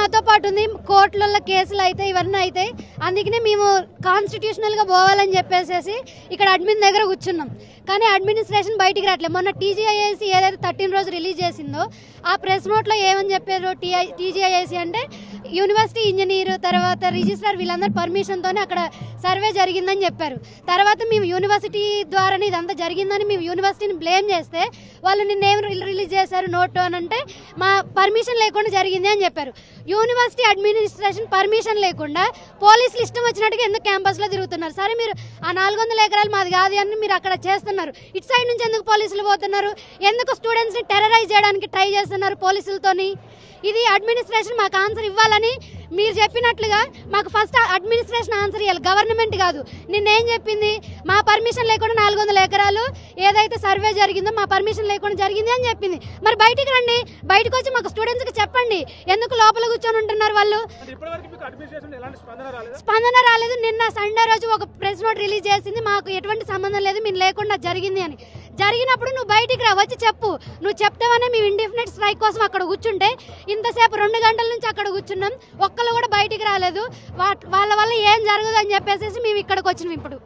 మాతో పాటు ఉంది. కోర్టులలో కేసులు అయితే ఇవన్నీ అయితే అందుకనే మేము కాన్స్టిట్యూషనల్గా పోవాలని చెప్పేసి ఇక్కడ అడ్మిన్ దగ్గర కూర్చున్నాం. కానీ అడ్మినిస్ట్రేషన్ బయటికి రావట్లేదు. మొన్న టీజీఐఐసి ఏదైతే 13 రోజు రిలీజ్ చేసిందో ఆ ప్రెస్ నోట్లో ఏమని చెప్పారు, టీజీఐఐసి అంటే యూనివర్సిటీ ఇంజనీరు తర్వాత రిజిస్ట్రార్ వీళ్ళందరూ పర్మిషన్తోనే అక్కడ సర్వే జరిగిందని చెప్పారు. తర్వాత మేము యూనివర్సిటీ ద్వారానే ఇదంతా జరిగిందని మేము యూనివర్సిటీని బ్లేమ్ చేస్తే వాళ్ళు నిన్నేం రిలీజ్ చేశారు నోటు అని అంటే మా పర్మిషన్ లేకుండా జరిగింది అని చెప్పారు. యూనివర్సిటీ అడ్మినిస్ట్రేషన్ పర్మిషన్ లేకుండా పోలీసులు ఇష్టం వచ్చినట్టుగా ఎందుకు క్యాంపస్లో తిరుగుతున్నారు? సరే మీరు ఆ 400 ఎకరాలు మాది కాదు అని మీరు అక్కడ చేస్తున్నారు, ఇటు సైడ్ నుంచి ఎందుకు పోలీసులు పోతున్నారు? ఎందుకు స్టూడెంట్స్ని టెర్రరైజ్ చేయడానికి ట్రై చేస్తున్నారు పోలీసులతోని? ఇది అడ్మినిస్ట్రేషన్ మాకు ఆన్సర్ ఇవ్వాలని మీరు చెప్పినట్లుగా మాకు ఫస్ట్ అడ్మినిస్ట్రేషన్ ఆన్సర్ ఇవ్వాలి, గవర్నమెంట్ కాదు. నిన్నేం చెప్పింది? మా పర్మిషన్ లేకుండా 400 ఎకరాలు ఏదైతే సర్వే జరిగిందో మా పర్మిషన్ లేకుండా జరిగింది అని చెప్పింది. మరి బయటికి రండి, బయటకు వచ్చి మాకు స్టూడెంట్స్కి చెప్పండి, ఎందుకు లోపల కూర్చొని ఉంటున్నారు వాళ్ళు? స్పందన రాలేదు. నిన్న సండే రోజు ఒక ప్రెస్ నోట్ రిలీజ్ చేసింది, మాకు ఎటువంటి సంబంధం లేదు, మేము లేకుండా జరిగింది అని. జరిగినప్పుడు నువ్వు బయటికి రా, వచ్చి చెప్పు. నువ్వు చెప్తావనే మేము ఇండిఫినెట్ స్ట్రైక్ కోసం అక్కడ కూర్చుంటే ఇంతసేపు 2 గంటల నుంచి అక్కడ కూర్చున్నాం, ఒక్కళ్ళు కూడా బయటికి రాలేదు. వాళ్ళ వల్ల ఏం జరగదు అని చెప్పేసి మేము ఇక్కడికి వచ్చినాం ఇప్పుడు.